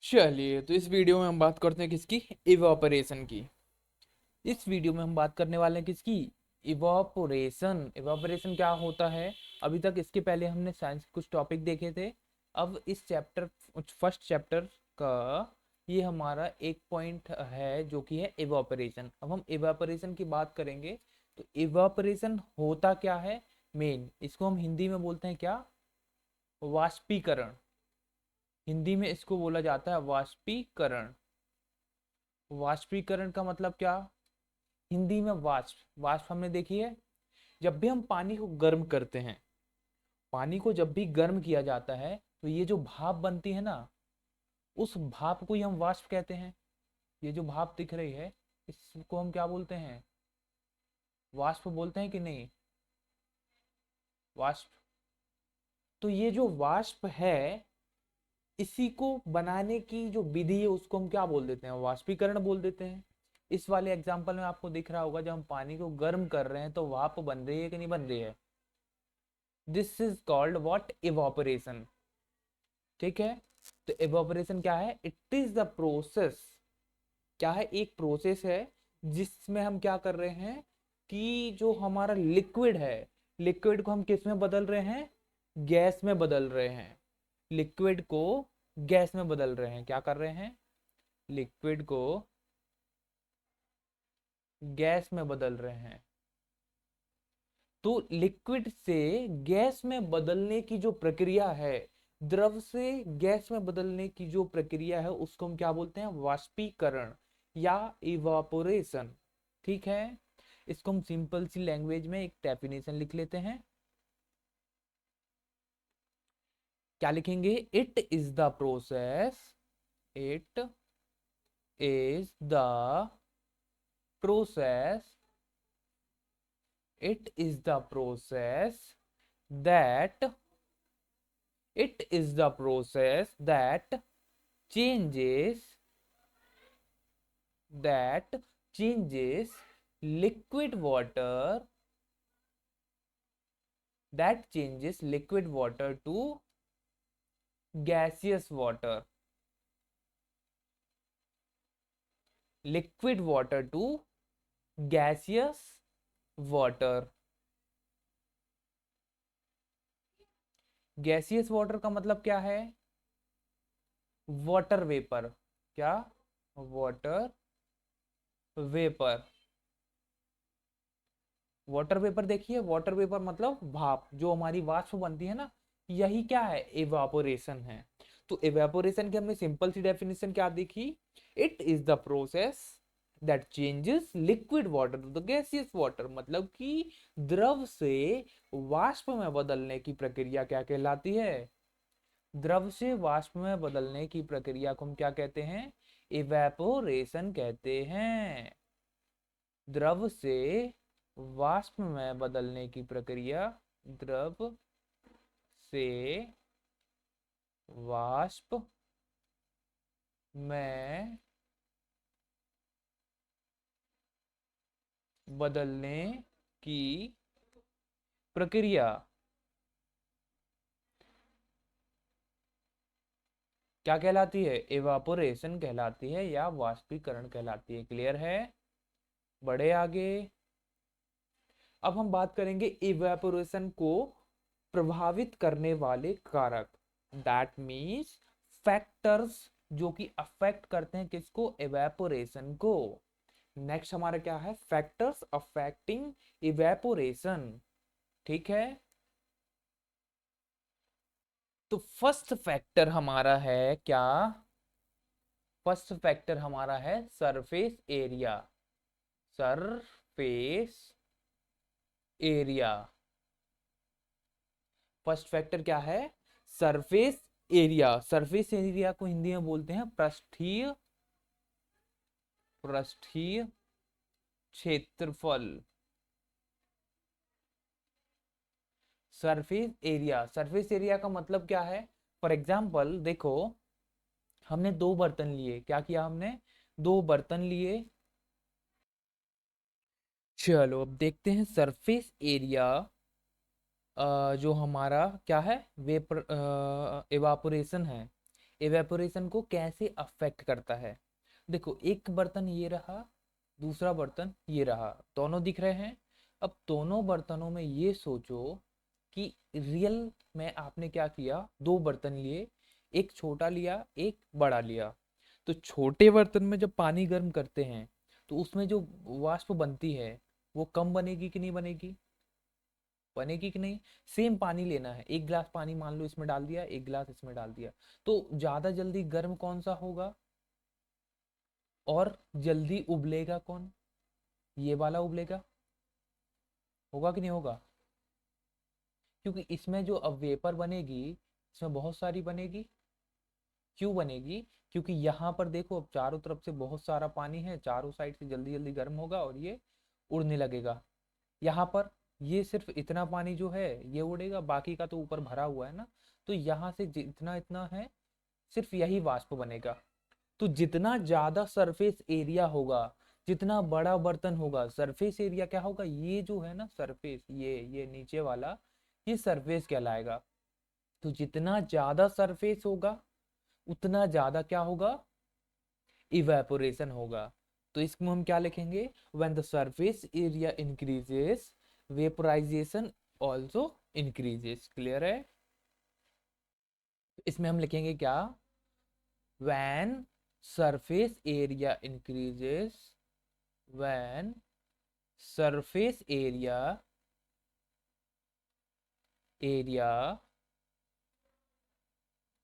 चलिए, तो इस वीडियो में हम बात करते हैं किसकी? इवापोरेशन की। इस वीडियो में हम बात करने वाले हैं किसकी? इवापोरेशन। इवापोरेशन क्या होता है? अभी तक इसके पहले हमने साइंस के कुछ टॉपिक देखे थे। अब इस चैप्टर, फर्स्ट चैप्टर का ये हमारा एक पॉइंट है जो कि है इवापोरेशन। अब हम इवापोरेशन की बात करेंगे। तो इवापोरेशन होता क्या है? मेन इसको हम हिंदी में बोलते हैं क्या? वाष्पीकरण। हिंदी में इसको बोला जाता है वाष्पीकरण। वाष्पीकरण का मतलब क्या? हिंदी में वाष्प। वाष्प हमने देखी है, जब भी हम पानी को गर्म करते हैं, पानी को जब भी गर्म किया जाता है तो ये जो भाप बनती है ना, उस भाप को ही हम वाष्प कहते हैं। ये जो भाप दिख रही है, इसको हम क्या बोलते हैं? वाष्प बोलते हैं कि नहीं? वाष्प। तो ये जो वाष्प है, इसी को बनाने की जो विधि है उसको हम क्या बोल देते हैं? वाष्पीकरण बोल देते हैं। इस वाले एग्जांपल में आपको दिख रहा होगा, जब हम पानी को गर्म कर रहे हैं तो भाप बन रही है कि नहीं बन रही है? This is called what? Evaporation. ठीक है। तो इवापोरेशन क्या है? It is the process. क्या है? एक प्रोसेस है जिसमें हम क्या कर रहे हैं कि जो हमारा लिक्विड है, लिक्विड को हम किस में बदल रहे हैं? गैस में बदल रहे हैं। लिक्विड को गैस में बदल रहे हैं। क्या कर रहे हैं? लिक्विड को गैस में बदल रहे हैं। तो लिक्विड से गैस में बदलने की जो प्रक्रिया है, द्रव से गैस में बदलने की जो प्रक्रिया है, उसको हम क्या बोलते हैं? वाष्पीकरण या इवापोरेशन। ठीक है। इसको हम सिंपल सी लैंग्वेज में एक डेफिनेशन लिख लेते हैं। क्या लिखेंगे? It is the process. It is the process. It is the process that it is the process changes that changes liquid water changes liquid water to gaseous water. Liquid water to gaseous water. Gaseous water का मतलब क्या है? Water vapour. क्या? Water vapour. Water vapour देखिए, water vapour मतलब भाप, जो हमारी वाष्प बनती है ना, यही क्या है? इवापोरेशन है। तो इवापोरेशन की हमने सिंपल सी डेफिनेशन क्या देखी? It is the process that changes liquid water to the gaseous water. मतलब कि द्रव से वाष्प में बदलने की प्रक्रिया क्या कहलाती है? द्रव से वाष्प में बदलने की प्रक्रिया को हम क्या कहते हैं? इवेपोरेशन कहते हैं। द्रव से वाष्प में बदलने की प्रक्रिया, द्रव से वाष्प में बदलने की प्रक्रिया क्या कहलाती है? इवापोरेशन कहलाती है या वाष्पीकरण कहलाती है। क्लियर है? बढ़े आगे। अब हम बात करेंगे इवेपोरेशन को प्रभावित करने वाले कारक। दैट मीन्स फैक्टर्स जो कि अफेक्ट करते हैं किसको? इवेपोरेशन को। नेक्स्ट हमारा क्या है? Factors affecting evaporation. ठीक है। तो फर्स्ट फैक्टर हमारा है क्या? फर्स्ट फैक्टर हमारा है surface area. Surface area. First factor क्या है? Surface area. सरफेस एरिया को हिंदी में बोलते हैं पृष्ठीय, पृष्ठीय क्षेत्रफल। सरफेस एरिया, सरफेस एरिया का मतलब क्या है? फॉर एग्जाम्पल देखो, हमने दो बर्तन लिए। क्या किया हमने? दो बर्तन लिए। चलो अब देखते हैं सरफेस एरिया जो हमारा क्या है? वेपर इवापोरेशन है। इवेपोरेशन को कैसे अफेक्ट करता है। देखो, एक बर्तन ये रहा, दूसरा बर्तन ये रहा, दोनों दिख रहे हैं। अब दोनों बर्तनों में ये सोचो कि रियल में आपने क्या किया, दो बर्तन लिए, एक छोटा लिया एक बड़ा लिया। तो छोटे बर्तन में जब पानी गर्म करते हैं तो उसमें जो वाष्प बनती है वो कम बनेगी कि नहीं बनेगी, बनेगी कि नहीं। सेम पानी लेना है, एक गिलास पानी मान लो इसमें डाल दिया, एक गिलास इसमें डाल दिया, तो ज्यादा जल्दी गर्म कौन सा होगा और जल्दी उबलेगा कौन, ये वाला उबलेगा, होगा कि नहीं होगा। क्योंकि इसमें जो अब वेपर बनेगी इसमें बहुत सारी बनेगी। क्यों बनेगी, क्योंकि यहाँ पर देखो अब चारों तरफ से बहुत सारा पानी है, चारों साइड से जल्दी जल्दी गर्म होगा और ये उड़ने लगेगा। यहाँ पर ये सिर्फ इतना पानी जो है ये उड़ेगा, बाकी का तो ऊपर भरा हुआ है ना। तो यहाँ से जितना इतना है सिर्फ यही वाष्प बनेगा। तो जितना ज्यादा सरफेस एरिया होगा, जितना बड़ा बर्तन होगा, सरफेस एरिया क्या होगा, ये जो है ना सरफेस, ये नीचे वाला ये सरफेस कहलाएगा। तो जितना ज्यादा सरफेस होगा उतना ज्यादा क्या होगा, इवेपोरेशन होगा। तो इसको हम क्या लिखेंगे, when the surface area increases vaporisation also increases. Clear है। इसमें हम लिखेंगे क्या, when surface area increases, when surface area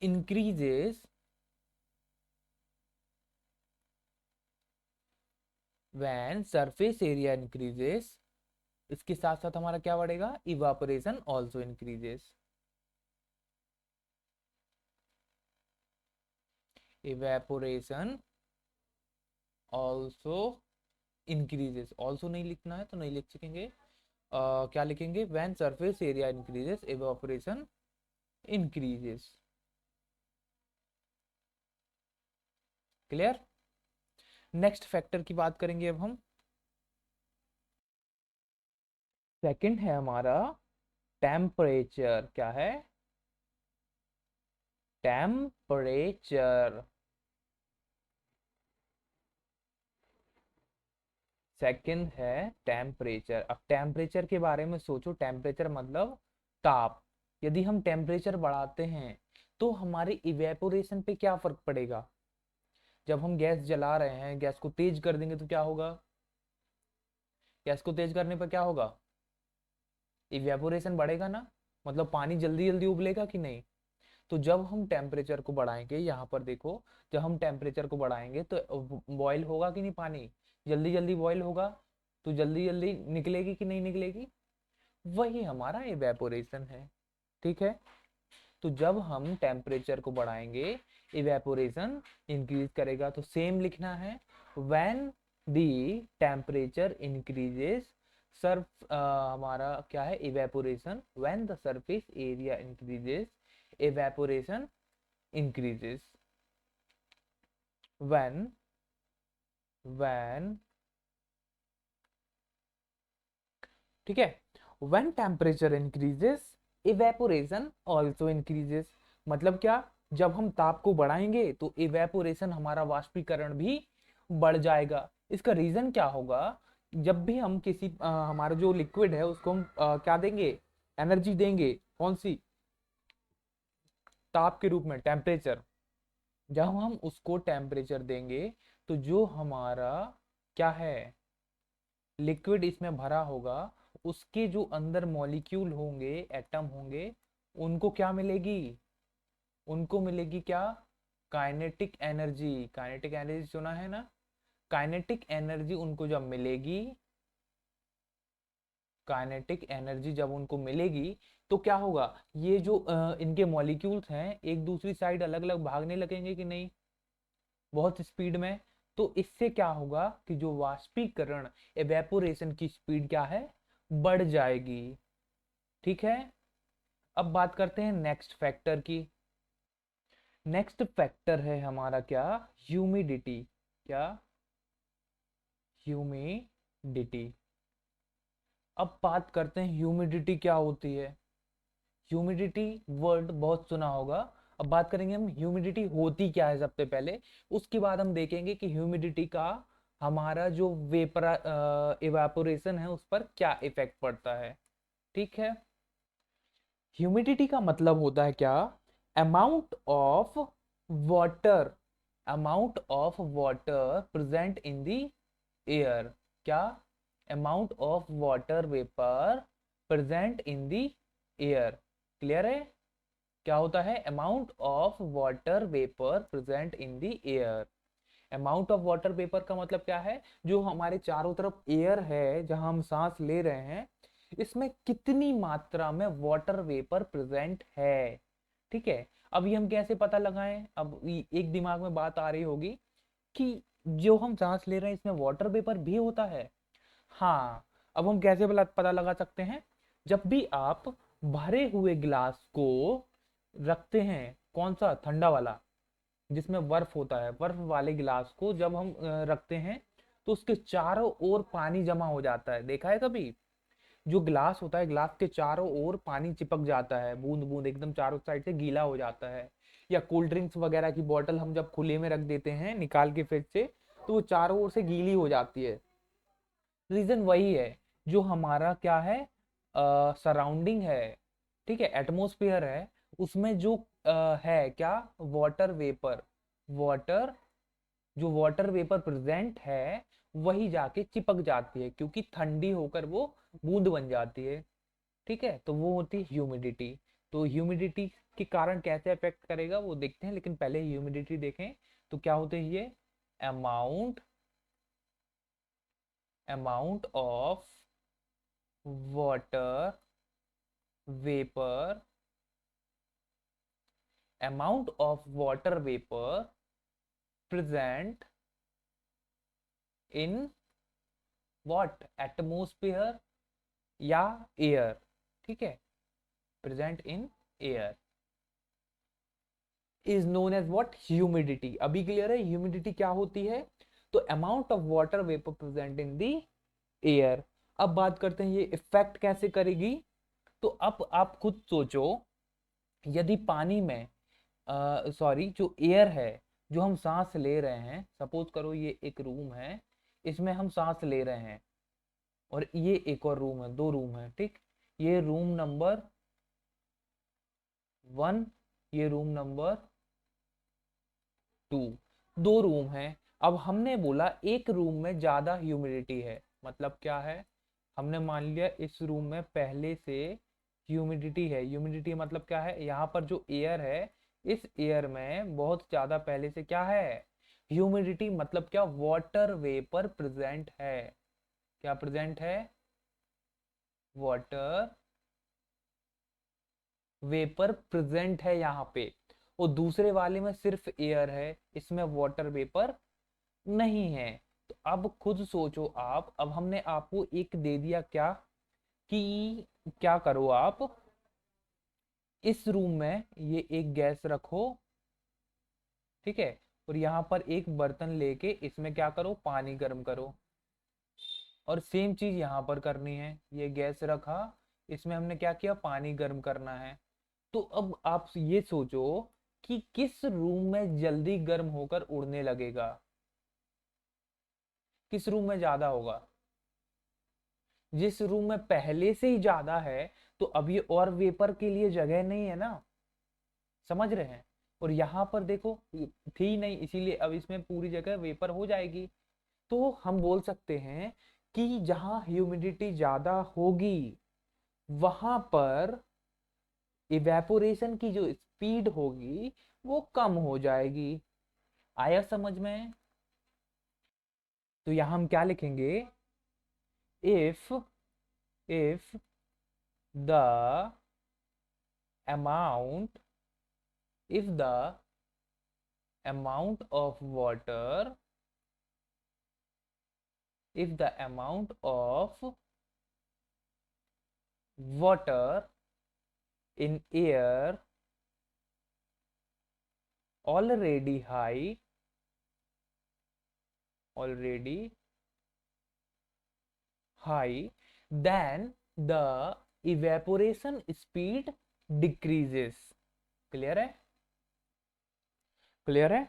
increases, when surface area increases, इसके साथ साथ हमारा क्या बढ़ेगा, evaporation also increases. Evaporation also increases, also नहीं लिखना है तो नहीं लिख सकेंगे। क्या लिखेंगे, when surface area increases evaporation increases. Clear. Next factor की बात करेंगे अब हम। सेकंड है हमारा टेम्परेचर। क्या है, टेम्परेचर। सेकंड है टेम्परेचर। अब टेम्परेचर के बारे में सोचो, टेम्परेचर मतलब ताप। यदि हम टेम्परेचर बढ़ाते हैं तो हमारे इवेपोरेशन पे क्या फर्क पड़ेगा। जब हम गैस जला रहे हैं, गैस को तेज कर देंगे तो क्या होगा, गैस को तेज करने पर क्या होगा, इवेपोरेशन बढ़ेगा ना, मतलब पानी जल्दी जल्दी उबलेगा कि नहीं। तो जब हम टेम्परेचर को बढ़ाएंगे, यहाँ पर देखो, जब हम टेम्परेचर को बढ़ाएंगे तो बॉयल होगा कि नहीं, पानी जल्दी जल्दी बॉयल होगा, तो जल्दी जल्दी निकलेगी कि नहीं निकलेगी, वही हमारा इवेपोरेशन है। ठीक है। तो जब हम टेम्परेचर को बढ़ाएंगे इवेपोरेशन इंक्रीज करेगा। तो सेम लिखना है, when the temperature increases Surf, हमारा क्या है, evaporation, when the surface area increases evaporation increases, when ठीक है, when temperature increases evaporation also increases। मतलब क्या, जब हम ताप को बढ़ाएंगे तो इवेपोरेशन हमारा वाष्पीकरण भी बढ़ जाएगा। इसका रीजन क्या होगा, जब भी हम किसी हमारा जो लिक्विड है उसको हम क्या देंगे, एनर्जी देंगे, कौन सी, ताप के रूप में, टेम्परेचर। जब हम उसको टेम्परेचर देंगे तो जो हमारा क्या है, लिक्विड इसमें भरा होगा, उसके जो अंदर मॉलिक्यूल होंगे, एटम होंगे, उनको क्या मिलेगी, उनको मिलेगी क्या, काइनेटिक एनर्जी। काइनेटिक एनर्जी सुना है ना, काइनेटिक एनर्जी उनको जब मिलेगी, काइनेटिक एनर्जी जब उनको मिलेगी तो क्या होगा, ये जो इनके मॉलिक्यूल्स हैं एक दूसरी साइड अलग अलग भागने लगेंगे कि नहीं, बहुत स्पीड में। तो इससे क्या होगा कि जो वाष्पीकरण, एवेपोरेशन की स्पीड क्या है, बढ़ जाएगी। ठीक है। अब बात करते हैं नेक्स्ट फैक्टर की। नेक्स्ट फैक्टर है हमारा क्या, ह्यूमिडिटी। क्या, ह्यूमिडिटी। अब बात करते हैं ह्यूमिडिटी क्या होती है। ह्यूमिडिटी वर्ड बहुत सुना होगा, अब बात करेंगे हम ह्यूमिडिटी होती क्या है सबसे पहले, उसके बाद हम देखेंगे कि ह्यूमिडिटी का हमारा जो वेपर इवेपोरेशन है उस पर क्या इफेक्ट पड़ता है। ठीक है, ह्यूमिडिटी का मतलब होता है क्या, amount of water, amount of water present in the air. क्या, amount of water vapour present in the air. Clear है, क्या होता है, amount of water vapour present in the air. Amount of water vapour का मतलब क्या है, जो हमारे चारों तरफ एयर है जहां हम सांस ले रहे हैं, इसमें कितनी मात्रा में वाटर वेपर प्रेजेंट है। ठीक है, अब ये हम कैसे पता लगाएं, अब एक दिमाग में बात आ रही होगी कि जो हम सांस ले रहे हैं इसमें वाटर वेपर भी होता है। हाँ, अब हम कैसे पता लगा सकते हैं, जब भी आप भरे हुए गिलास को रखते हैं, कौन सा, ठंडा वाला जिसमें बर्फ होता है, बर्फ वाले गिलास को जब हम रखते हैं तो उसके चारों ओर पानी जमा हो जाता है। देखा है कभी, जो गिलास होता है, गिलास के चारों ओर पानी चिपक जाता है, बूंद बूंद एकदम चारों साइड से गीला हो जाता है। या कोल्ड ड्रिंक्स वगैरह की बोतल हम जब खुले में रख देते हैं निकाल के फ्रिज से, तो वो चारों ओर से गीली हो जाती है। रीजन वही है, जो हमारा क्या है, सराउंडिंग है, ठीक है, एटमोस्फेयर है, उसमें जो है क्या, वाटर वेपर, वाटर, जो वाटर वेपर प्रेजेंट है वही जाके चिपक जाती है, क्योंकि ठंडी होकर वो बूंद बन जाती है। ठीक है, तो वो होती है ह्यूमिडिटी। तो ह्यूमिडिटी के कारण कैसे अफेक्ट करेगा वो देखते हैं, लेकिन पहले ह्यूमिडिटी देखें। तो क्या होते हैं ये, amount, amount of water vapour, amount of water vapor present in what, atmosphere या air। ठीक है, present in air is known as what, humidity। अभी क्लियर है ह्यूमिडिटी क्या होती है, तो amount of water vapor present in the air। अब बात करते हैं ये इफेक्ट कैसे करेगी। तो अब आप खुद सोचो, यदि पानी में सॉरी जो एयर है, जो हम सांस ले रहे हैं, सपोज करो ये एक रूम है, इसमें हम सांस ले रहे हैं, और ये एक और रूम है, दो रूम है, ठीक, ये रूम नंबर 1, ये रूम नंबर 2, दो रूम है। अब हमने बोला एक रूम में ज्यादा ह्यूमिडिटी है, मतलब क्या है, हमने मान लिया इस रूम में पहले से ह्यूमिडिटी है। ह्यूमिडिटी मतलब क्या है, यहाँ पर जो एयर है, इस एयर में बहुत ज्यादा पहले से क्या है, ह्यूमिडिटी, मतलब क्या, वाटर वेपर प्रेजेंट है। क्या प्रेजेंट है, वाटर वेपर प्रेजेंट है यहाँ पे। और दूसरे वाले में सिर्फ एयर है, इसमें वाटर वेपर नहीं है। तो अब खुद सोचो आप, अब हमने आपको एक दे दिया क्या, कि क्या करो आप, इस रूम में ये एक गैस रखो, ठीक है, और यहाँ पर एक बर्तन लेके इसमें क्या करो, पानी गर्म करो। और सेम चीज यहाँ पर करनी है, ये गैस रखा, इसमें हमने क्या किया, पानी गर्म करना है। तो अब आप ये सोचो कि किस रूम में जल्दी गर्म होकर उड़ने लगेगा, किस रूम में ज्यादा होगा, जिस रूम में पहले से ही ज्यादा है, तो अब ये और वेपर के लिए जगह नहीं है ना, समझ रहे हैं। और यहाँ पर देखो थी नहीं, इसीलिए अब इसमें पूरी जगह वेपर हो जाएगी। तो हम बोल सकते हैं कि जहां ह्यूमिडिटी ज्यादा होगी वहां पर इवेपोरेशन की जो स्पीड होगी वो कम हो जाएगी। आया समझ में। तो यहां हम क्या लिखेंगे, if, if the amount, if the amount of water, if the amount of water in air already high, already high, then the evaporation speed decreases। Clear है, क्लियर है?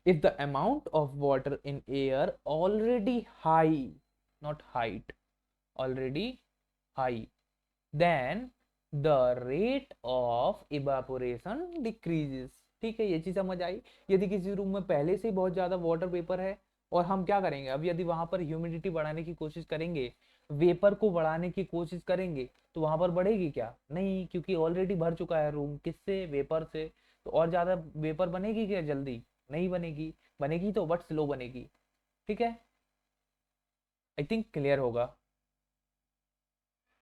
If the amount of water in air already high, not height, already high, then the rate of evaporation decreases. ठीक है, ये चीज समझ आई। यदि किसी room में पहले से ही बहुत ज्यादा वाटर वेपर है और हम क्या करेंगे, अब यदि वहां पर ह्यूमिडिटी बढ़ाने की कोशिश करेंगे, वेपर को बढ़ाने की कोशिश करेंगे, तो वहां पर बढ़ेगी क्या? नहीं, क्योंकि ऑलरेडी भर चुका है रूम, किससे? वेपर से। तो और ज्यादा वेपर बनेगी क्या जल्दी? नहीं बनेगी, बनेगी तो बट स्लो बनेगी। ठीक है, आई थिंक क्लियर होगा।